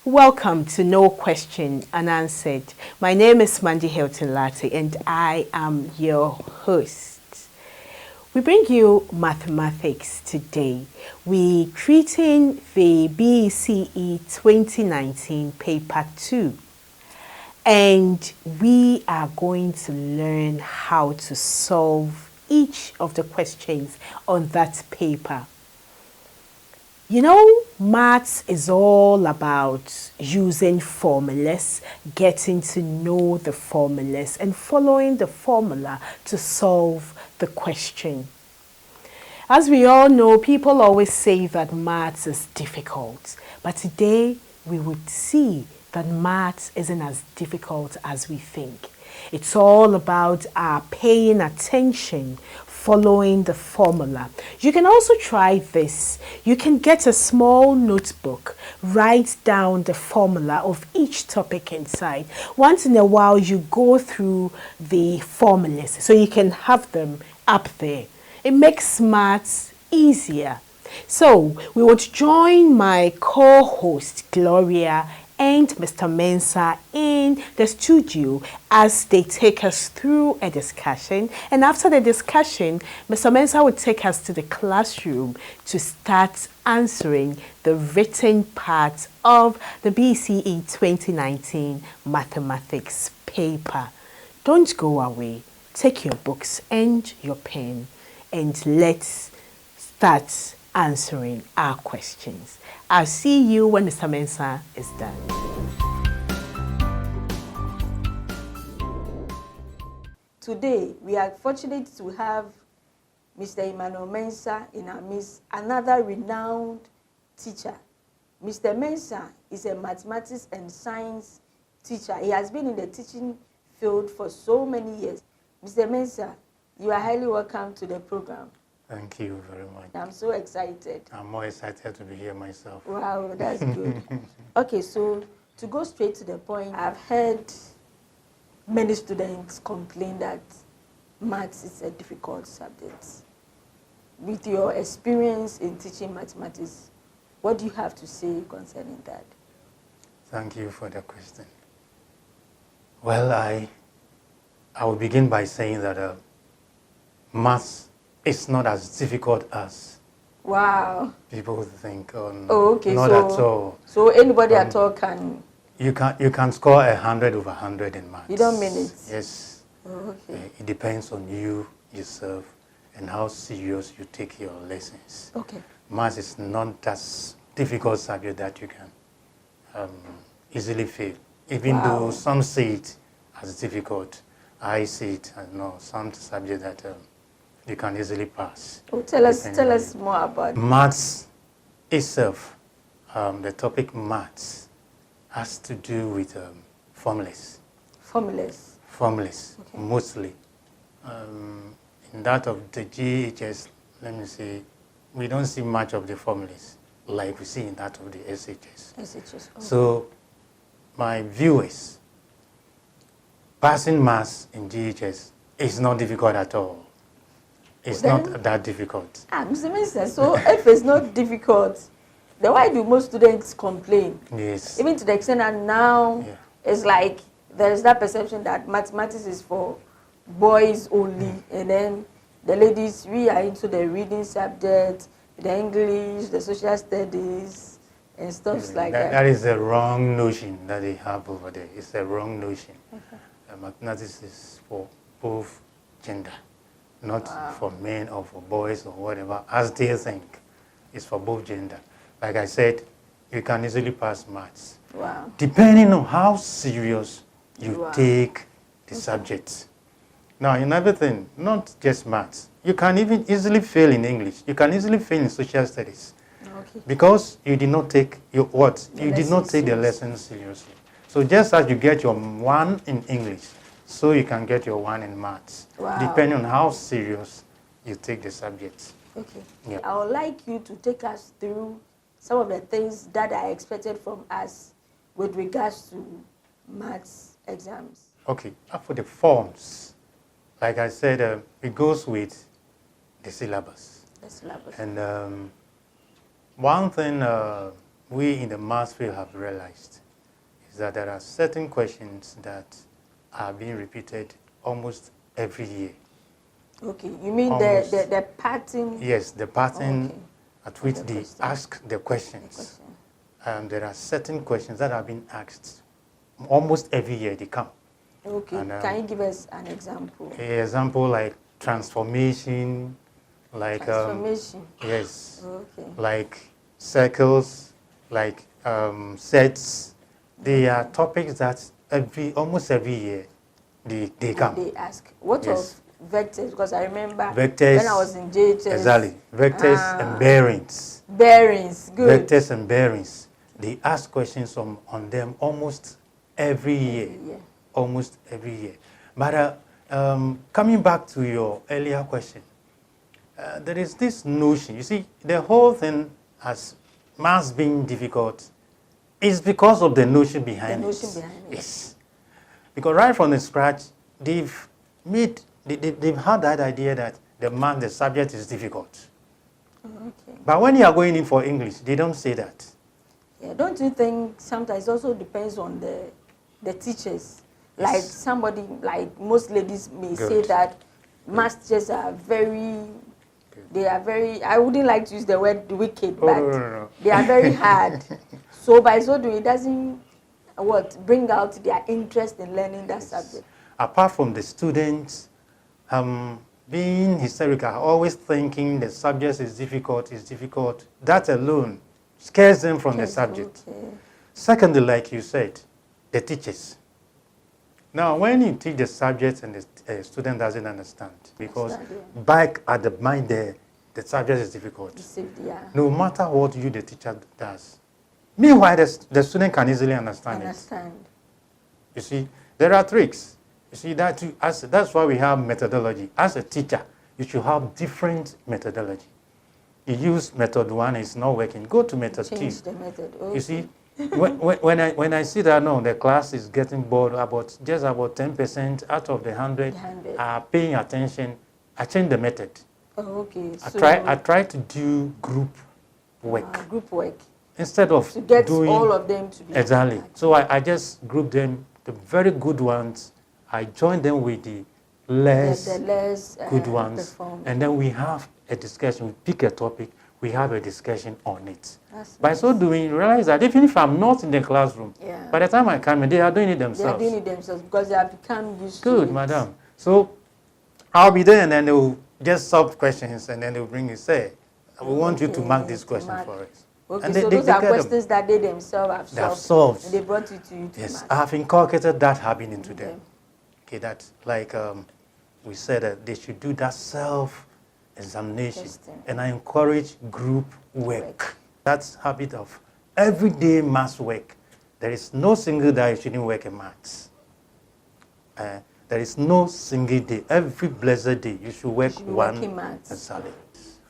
Welcome to No Question Unanswered. My name is Mandy Hilton Latte and I am your host. We bring you mathematics today. We're treating the BECE 2019 paper 2. And we are going to learn how to solve each of the questions on that paper. You know, maths is all about using formulas, getting to know the formulas, and following the formula to solve the question. As we all know, people always say that maths is difficult, but today we would see that maths isn't as difficult as we think. It's all about our paying attention, following the formula. You can also try this. You can get a small notebook, write down the formula of each topic inside. Once in a while, you go through the formulas so you can have them up there. It makes maths easier. So we would join my co-host Gloria and Mr. Mensah in the studio as they take us through a discussion. And after the discussion, Mr. Mensah will take us to the classroom to start answering the written part of the BECE 2019 mathematics paper. Don't go away. Take your books and your pen and let's start answering our questions. I'll see you when Mr. Mensah is done. Today, we are fortunate to have Mr. Emmanuel Mensah in our midst, another renowned teacher. Mr. Mensah is a mathematics and science teacher. He has been in the teaching field for so many years. Mr. Mensah, you are highly welcome to the program. Thank you very much. I'm so excited. I'm more excited to be here myself. Wow, that's good. Okay, so to go straight to the point, I've heard many students complain that maths is a difficult subject. With your experience in teaching mathematics, what do you have to say concerning that? Thank you for the question. Well, I will begin by saying that maths is not as difficult as people think. Oh, okay. Not at all. So anybody at all can. You can score 100 over 100 in maths. You don't mean it? Yes. Oh, okay. It depends on you yourself and how serious you take your lessons. Okay. Maths is not that difficult subject that you can easily fail. Even though some see it as difficult, I see it as some subject that you can easily pass. Oh, tell us more about maths itself. The topic maths has to do with formulas. Formulas. Formulas, okay. Mostly. In that of the GHS, let me say, we don't see much of the formulas like we see in that of the SHS. SHS. Okay. So, my view is, passing maths in GHS is not difficult at all. It's not that difficult. Mr. Mensah, so if it's not difficult, then why do most students complain? Yes. Even to the extent that now it's like there's that perception that mathematics is for boys only, and then the ladies, we are into the reading subject, the English, the social studies, and stuff like that. That is a wrong notion that they have over there. It's a wrong notion. Mathematics is for both gender. Not for men or for boys or whatever, as they think. It's for both gender. Like I said, you can easily pass maths. Wow. Depending on how serious you take the subject. Now, in everything, not just maths, you can even easily fail in English. You can easily fail in social studies. Okay. Because you did not take you did not take the lesson seriously. So just as you get your 1 in English, so you can get your 1 in maths, depending on how serious you take the subject. Okay. Yeah. I would like you to take us through some of the things that are expected from us with regards to maths exams. Okay, for the forms, like I said, it goes with the syllabus. The syllabus. And one thing we in the maths field have realized is that there are certain questions that are being repeated almost every year. Okay, you mean Almost. the pattern? Yes, the pattern Okay. at which The they question. ask the questions. The question. There are certain questions that have been asked almost every year they come. Okay, And, can you give us an example? An example like transformation, like Transformation. yes, Okay. like circles, like sets. They are topics that almost every year they come. They ask. What Yes. of vectors? Because I remember Vectors, when I was in JHS. exactly. Vectors and bearings. Bearings, good. Vectors and bearings. They ask questions on them almost every year. Almost every year. But coming back to your earlier question, there is this notion. You see, the whole thing has maths being difficult is because of the notion behind it. The notion behind it. Yes. Because right from the scratch, they've had that idea that the subject is difficult. Okay. But when you are going in for English, they don't say that. Yeah, don't you think sometimes it also depends on the teachers? Like Yes. somebody, like most ladies may say that math teachers are very, I wouldn't like to use the word wicked, but No. they are very hard. So by so doing, it doesn't bring out their interest in learning that subject. Apart from the students being hysterical, always thinking the subject is difficult, that alone scares them from the subject. Okay. Secondly, like you said, the teachers. Now, when you teach the subject and the student doesn't understand, because back at the mind there, the subject is difficult. Yeah. No matter what the teacher does. Meanwhile, the student can easily understand it. You see, there are tricks. You see, that's why we have methodology. As a teacher, you should have different methodology. You use method 1, it's not working. Go to method 2. Change the method. Okay. You see, when I see that no, the class is getting bored, just about 10% out of the 100 are paying attention, I change the method. Oh, okay. I try to do group work. Group work. Instead of to get doing all of them to be exactly. So I just group them, the very good ones. I join them with the less good ones, and then we have a discussion. We pick a topic. We have a discussion on it. By so doing, you realize that even if I'm not in the classroom, by the time I come in, they are doing it themselves. They are doing it themselves because they have become used to it. Good, madam. So I'll be there, and then they will just solve questions, and then they will bring you, say, we want you to mark this question for us. Okay, and so those are questions that they themselves have solved. And they brought it to you to yes, mark. I have inculcated that habit into them. Okay, that like we said that they should do that self-examination, and I encourage group work. That's habit of everyday maths work. There is no single day you shouldn't work in maths. There is no single day. Every blessed day you should work one exactly.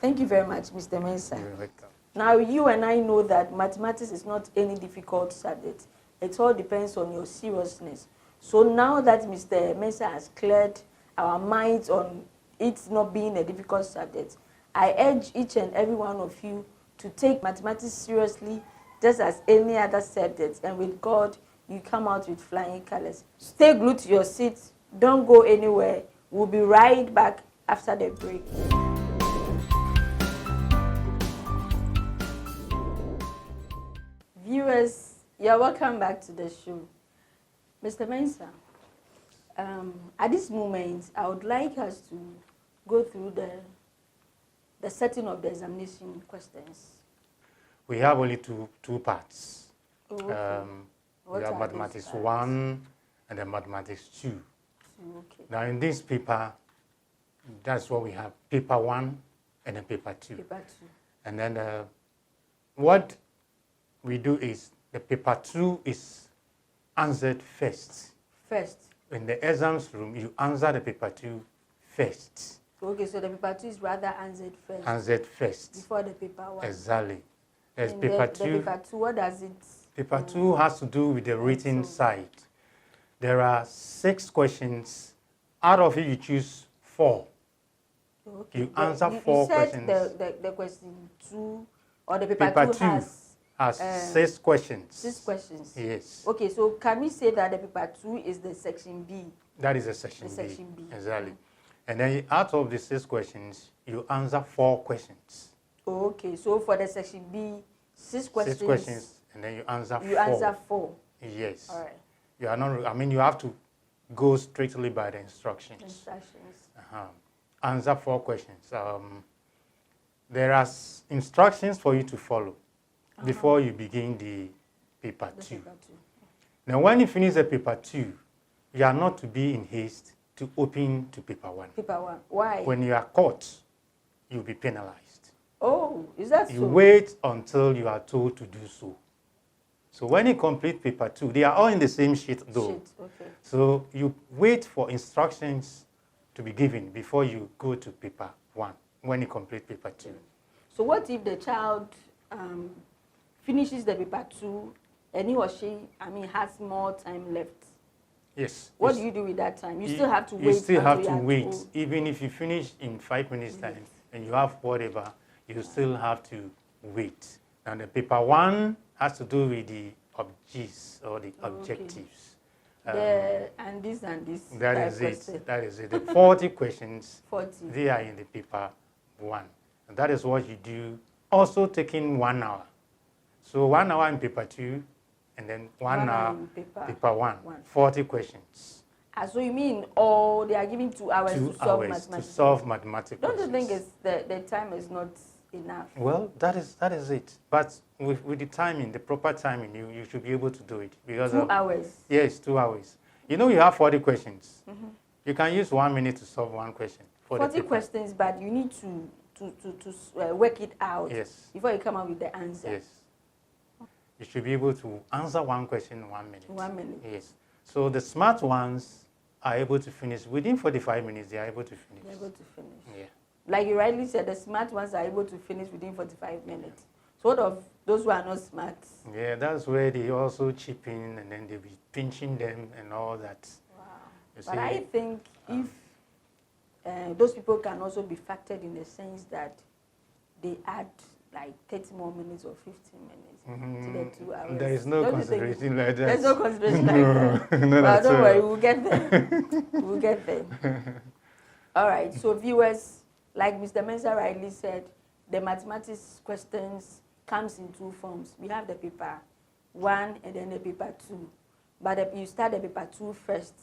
Thank you very much, Mr. Mensah. You're welcome. Now, you and I know that mathematics is not any difficult subject. It all depends on your seriousness. So now that Mr. Mensah has cleared our minds on it not being a difficult subject, I urge each and every one of you to take mathematics seriously, just as any other subject. And with God, you come out with flying colors. Stay glued to your seats. Don't go anywhere. We'll be right back after the break. Viewers, you're welcome back to the show. Mr. Mensah, at this moment, I would like us to go through the setting of the examination questions. We have only two parts. Okay. We have mathematics 1 and then mathematics 2. Okay. Now in this paper, that's what we have, paper 1 and then paper 2. Paper 2. And then what we do is the paper 2 is answered first. In the exams room, you answer the paper 2 first. Okay, so the paper 2 is rather answered first. Answered first. Before the paper 1. Exactly. There's And paper the 2. paper 2, what does it? Paper 2 has to do with the written side. There are 6 questions. Out of it, you choose 4. Okay. You answer 4 questions. You said the question 2 or the paper 2 has Has 6 questions. 6 questions. Yes. Okay, so can we say that the paper 2 is the section B? That is a section, section B. Exactly. And then out of the 6 questions, you answer 4 questions. Okay, so for the section B, 6 questions. 6 questions, and then you answer 4. You answer 4. Yes. All right. You are not. I mean, you have to go strictly by the instructions. Answer 4 questions. There are instructions for you to follow before you begin the paper 2. Now, when you finish the paper 2, you are not to be in haste to open to paper 1. Paper 1. Why? When you are caught, you'll be penalized. Oh, is that so? You wait until you are told to do so. So when you complete paper 2, they are all in the same sheet though. Okay. So you wait for instructions to be given before you go to paper 1 when you complete paper 2. So what if the child finishes the paper 2 and he or she, has more time left? Yes. What do you do with that time? You still have to wait. You still have to wait. Even if you finish in 5 minutes time and you have whatever, you still have to wait. And the paper 1 has to do with the objectives or the objectives. And this. That is it. That is it. The 40 questions, 40. They are in the paper 1. And that is what you do. Also taking 1 hour. So 1 hour in paper 2, and then 1 hour in paper 1. 40 questions. So you mean, they are giving 2 hours to solve mathematics? Don't you think the time is not enough? Well, that is it. But with the timing, the proper timing, you should be able to do it. Because 2 hours? Yes, 2 hours. You know you have 40 questions. You can use 1 minute to solve 1 question. 40 questions, but you need to work it out before you come up with the answer. Yes. You should be able to answer 1 question in 1 minute. 1 minute. Yes. So the smart ones are able to finish within 45 minutes. They are able to finish. They're able to finish. Yeah. Like you rightly said, the smart ones are able to finish within 45 minutes. So what of those who are not smart? Yeah, that's where they also chip in, and then they'll be pinching them and all that. Wow. But I think if those people can also be factored in the sense that they add like 30 more minutes or 15 minutes to the 2 hours. There is no consideration like that. There's no consideration like that. No, but don't worry, we'll get there. We'll get there. All right, so viewers, like Mr. Mensah rightly said, the mathematics questions comes in 2 forms. We have the paper 1 and then the paper 2. But you start the paper 2 first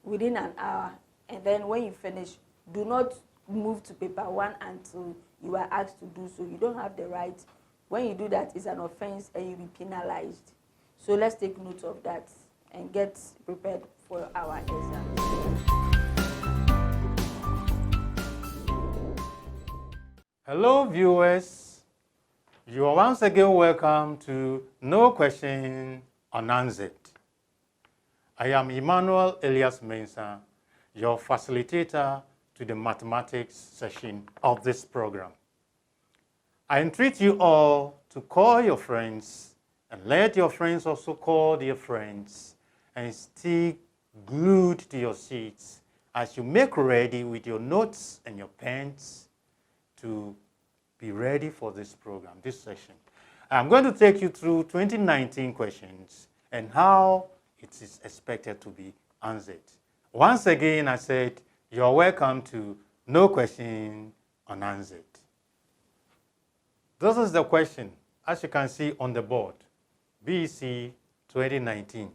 within an hour, and then when you finish, do not move to paper 1 until you are asked to do so. You don't have the right. When you do that, it's an offense and you'll be penalized. So let's take note of that and get prepared for our exam. Hello, viewers. You are once again welcome to No Question Unanswered. I am Emmanuel Elias Mensah, your facilitator to the mathematics session of this program. I entreat you all to call your friends and let your friends also call their friends and stick glued to your seats as you make ready with your notes and your pens to be ready for this program, this session. I'm going to take you through 2019 questions and how it is expected to be answered. Once again, I said, you're welcome to No Question Unanswered. This is the question, as you can see on the board, BECE 2019,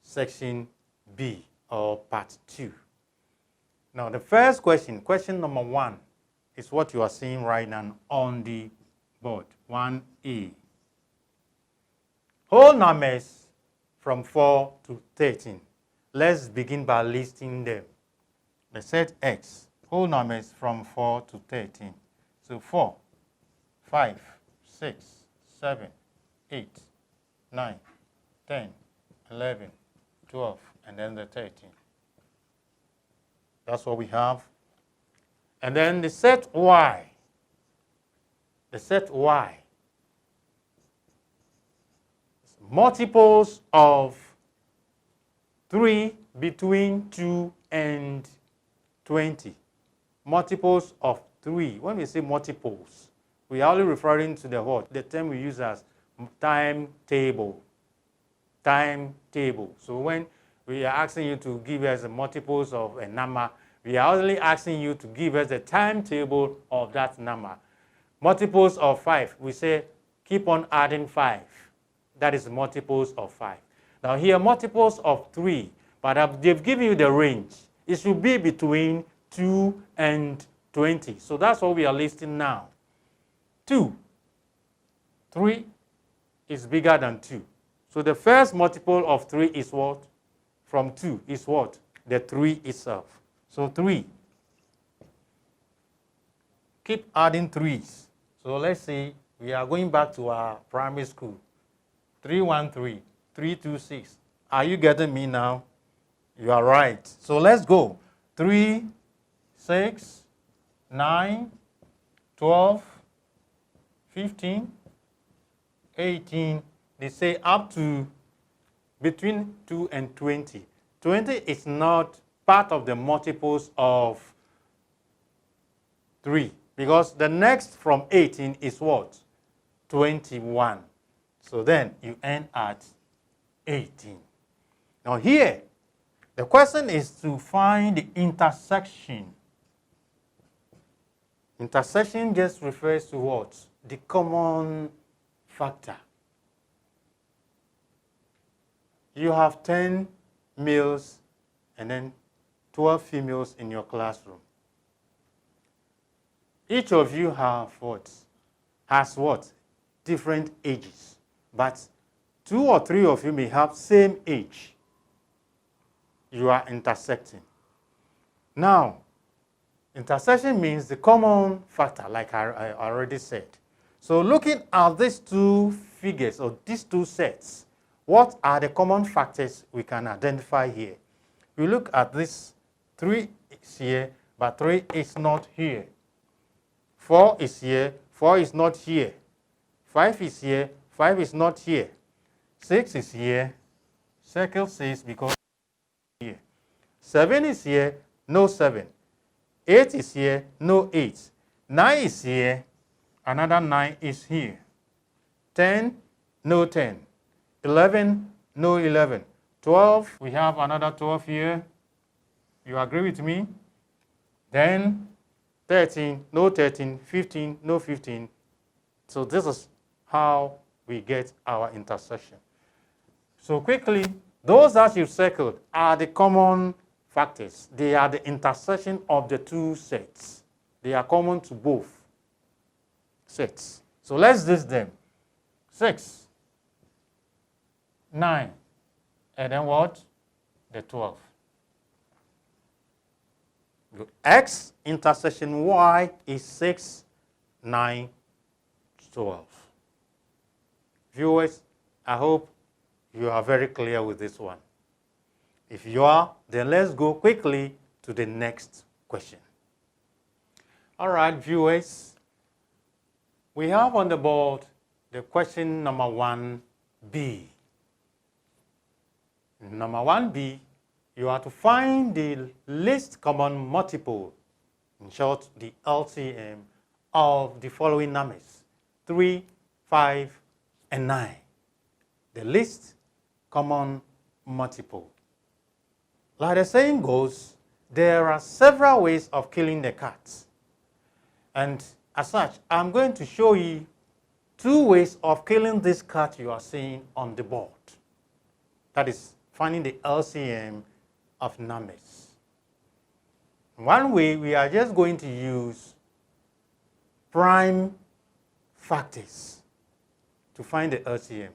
Section B, or Part 2. Now, the first question, question number 1, is what you are seeing right now on the board, 1A. Whole numbers from 4 to 13. Let's begin by listing them. Let's set X, whole numbers from 4 to 13. So 4, 5, 6, 7, 8, 9, 10, 11, 12, and then the 13. That's what we have. And then the set Y. The set Y. Multiples of 3 between 2 and 20. Multiples of 3. When we say multiples, we are only referring to the what? The term we use as timetable. Timetable. So when we are asking you to give us the multiples of a number, we are only asking you to give us the timetable of that number. Multiples of 5, we say keep on adding 5. That is multiples of 5. Now here, multiples of 3, but they've given you the range. It should be between 2 and 20. So that's what we are listing now. 2. 3 is bigger than 2. So the first multiple of 3 is what? From 2 is what? The 3 itself. So 3. Keep adding 3s. So let's see, we are going back to our primary school. 313, 326. Are you getting me now? You are right. So let's go. 3, 6, 9, 12, 15, 18. They say up to between 2 and 20. 20 is not part of the multiples of 3 because the next from 18 is what? 21. So then you end at 18. Now here, the question is to find the intersection. Intersection just refers to what? The common factor. You have 10 males and then 12 females in your classroom. Each of you have what? Has what? Different ages. But 2 or 3 of you may have same age. You are intersecting. Now, intersection means the common factor, like I already said. So looking at these 2 figures or these 2 sets, what are the common factors we can identify here? We look at this 3 is here, but 3 is not here. 4 is here, 4 is not here. 5 is here, 5 is not here. 6 is here, circle 6 because here. 7 is here, no 7. 8 is here, no 8. 9 is here, another 9 is here. 10, no 10. 11, no 11. 12, we have another 12 here. You agree with me? Then 13, no 13. 15, no 15. So this is how we get our intersection. So quickly, those that you've circled are the common factors. They are the intersection of the 2 sets. They are common to both sets. So let's list them. 6, 9, and then what? The 12. X intersection Y is 6, 9, 12. Viewers, I hope you are very clear with this one. If you are, then let's go quickly to the next question. All right, viewers, we have on the board the question number 1B. Number 1B, you are to find the least common multiple, in short, the LCM, of the following numbers, 3, 5, and 9. The least common multiple. Like the saying goes, there are several ways of killing the cat. And as such, I'm going to show you 2 ways of killing this cat you are seeing on the board. That is finding the LCM of numbers. One way, we are just going to use prime factors to find the LCM.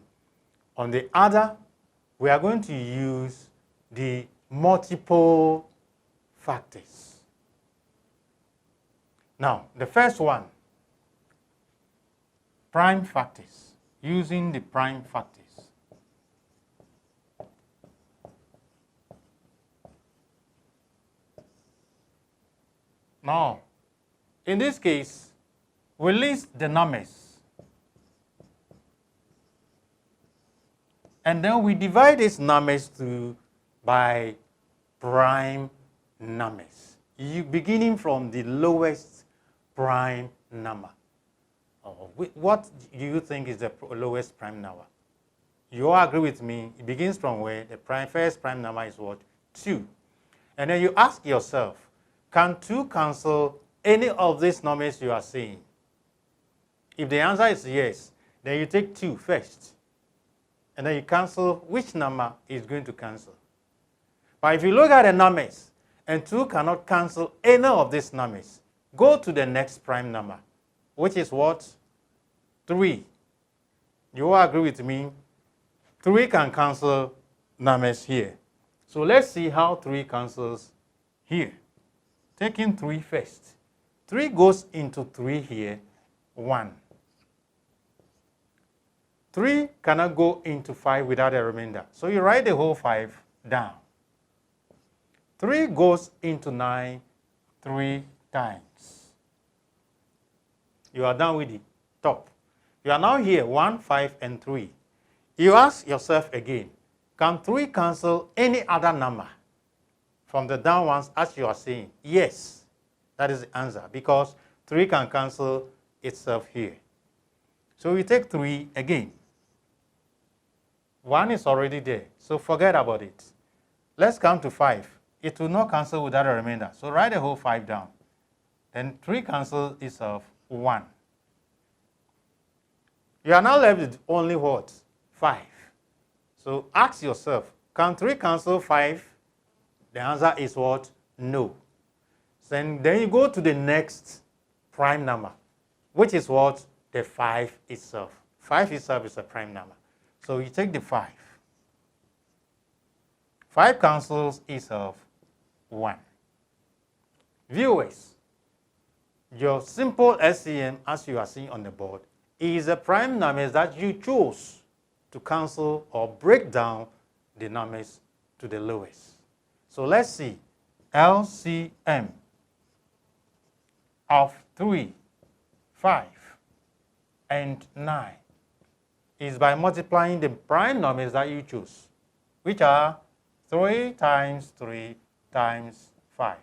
On the other, we are going to use the multiple factors. Now, the first one, prime factors, using the prime factors. Now, in this case, we list the numbers. And then we divide these numbers by prime numbers, beginning from the lowest prime number. Or what do you think is the lowest prime number? You all agree with me. It begins from where? The first prime number is what? 2. And then you ask yourself, can 2 cancel any of these numbers you are seeing? If the answer is yes, then you take 2 first. And then you cancel which number is going to cancel. But if you look at the numbers and 2 cannot cancel any of these numbers, go to the next prime number, which is what? 3. You all agree with me? 3 can cancel numbers here. So let's see how 3 cancels here. Taking 3 first. 3 goes into 3 here, 1. 3 cannot go into 5 without a remainder. So you write the whole 5 down. 3 goes into 9 3 times. You are done with the top. You are now here, 1, 5, and 3. You ask yourself again, can 3 cancel any other number from the down ones as you are saying? Yes, that is the answer, because 3 can cancel itself here. So we take 3 again. 1 is already there, so forget about it. Let's come to 5. It will not cancel without a remainder, so write the whole 5 down. Then 3 cancels itself, 1. You are now left with only what? 5. So ask yourself, can 3 cancel 5? The answer is what? No. Then you go to the next prime number, which is what? The 5 itself. 5 itself is a prime number. So you take the 5. 5 cancels itself 1. Viewers, your simple SCM, as you are seeing on the board, is the prime numbers that you choose to cancel or break down the numbers to the lowest. So let's see. LCM of 3, 5, and 9 is by multiplying the prime numbers that you choose, which are 3 times 3 times 5.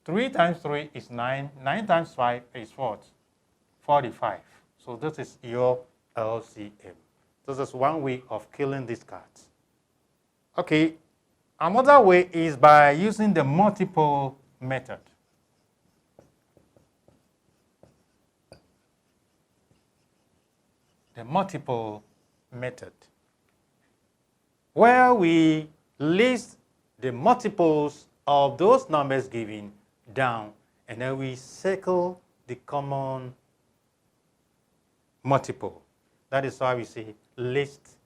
3 times 3 is 9. 9 times 5 is what? 45. So this is your LCM. This is one way of killing these cards. Okay, another way is by using the multiple method. The multiple method, where we list the multiples of those numbers given down, and then we circle the common multiple. That is why we say list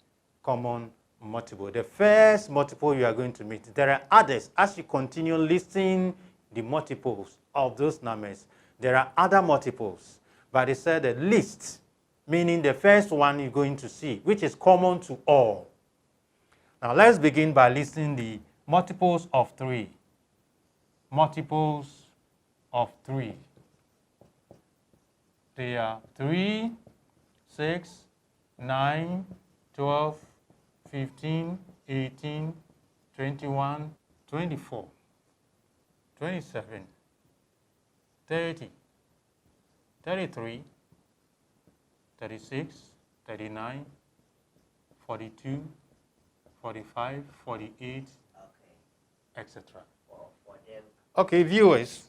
common multiple. The first multiple you are going to meet. There are others. As you continue listing the multiples of those numbers, there are other multiples. But they said the list, meaning the first one you're going to see, which is common to all. Now let's begin by listing the multiples of 3. Multiples of 3. They are 3, 6, 9, 12, 15, 18, 21, 24, 27, 30, 33, 36, 39, 42, 45, 48, etc. Okay, viewers.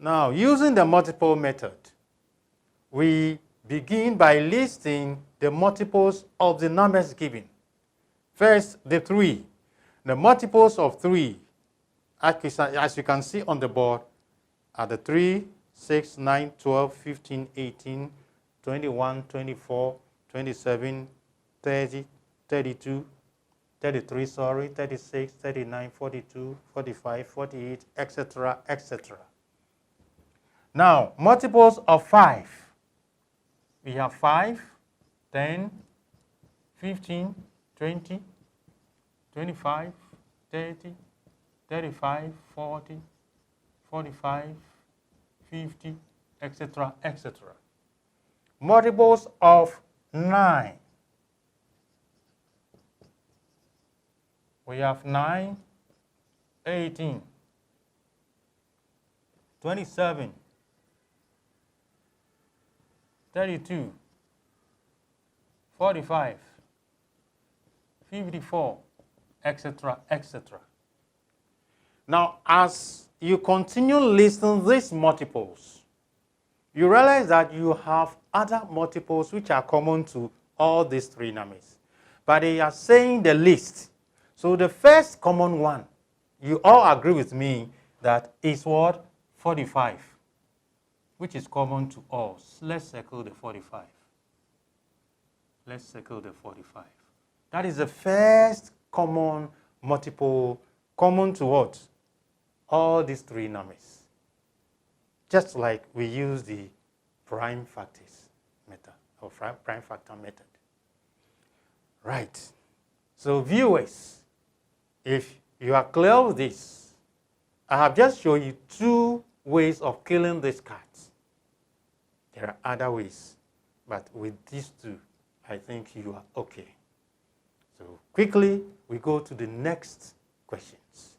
Now, using the multiple method, we begin by listing the multiples of the numbers given. First, the 3. The multiples of 3, as you can see on the board, are the 3, 6, 9, 12, 15, 18, 21, 24, 27, 30, 32, 33, 36, 39, 42, 45, 48, etc., etc. Now, multiples of 5. We have 5, 10, 15, 20, 25, 30, 35, 40, 45, 50, etc., etc. Multiples of 9. We have 9, 18, 27, 32, 45, 54, etc., etc. Now, as you continue listing these multiples, you realize that you have other multiples which are common to all these three numbers. But they are saying the least. So the first common one, you all agree with me that is what? 45, which is common to all. Let's circle the 45. Let's circle the 45. That is the first common multiple, common to what? All these three numbers. Just like we use the prime factors method, or prime factor method. Right. So viewers, if you are clear with this, I have just shown you two ways of killing these cards. There are other ways, but with these two, I think you are okay. So quickly, we go to the next questions.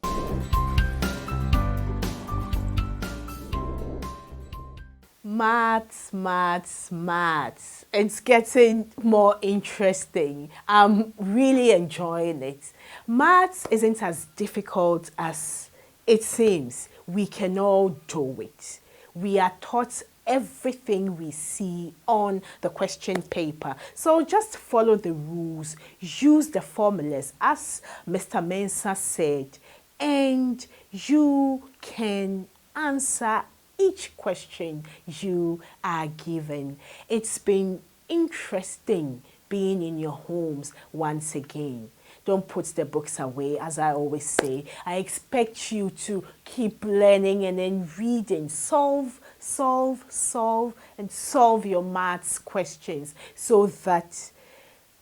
Maths, maths, maths. It's getting more interesting. I'm really enjoying it. Maths isn't as difficult as it seems. We can all do it. We are taught everything we see on the question paper. So just follow the rules, use the formulas as Mr. Mensah said, and you can answer each question you are given. It's been interesting being in your homes once again. Don't put the books away, as I always say. I expect you to keep learning and then reading. Solve your maths questions so that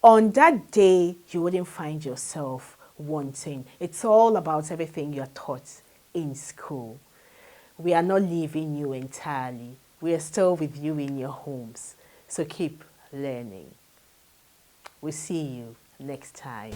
on that day you wouldn't find yourself wanting. It's all about everything you're taught in school. We are not leaving you entirely. We are still with you in your homes. So keep learning. We'll see you next time.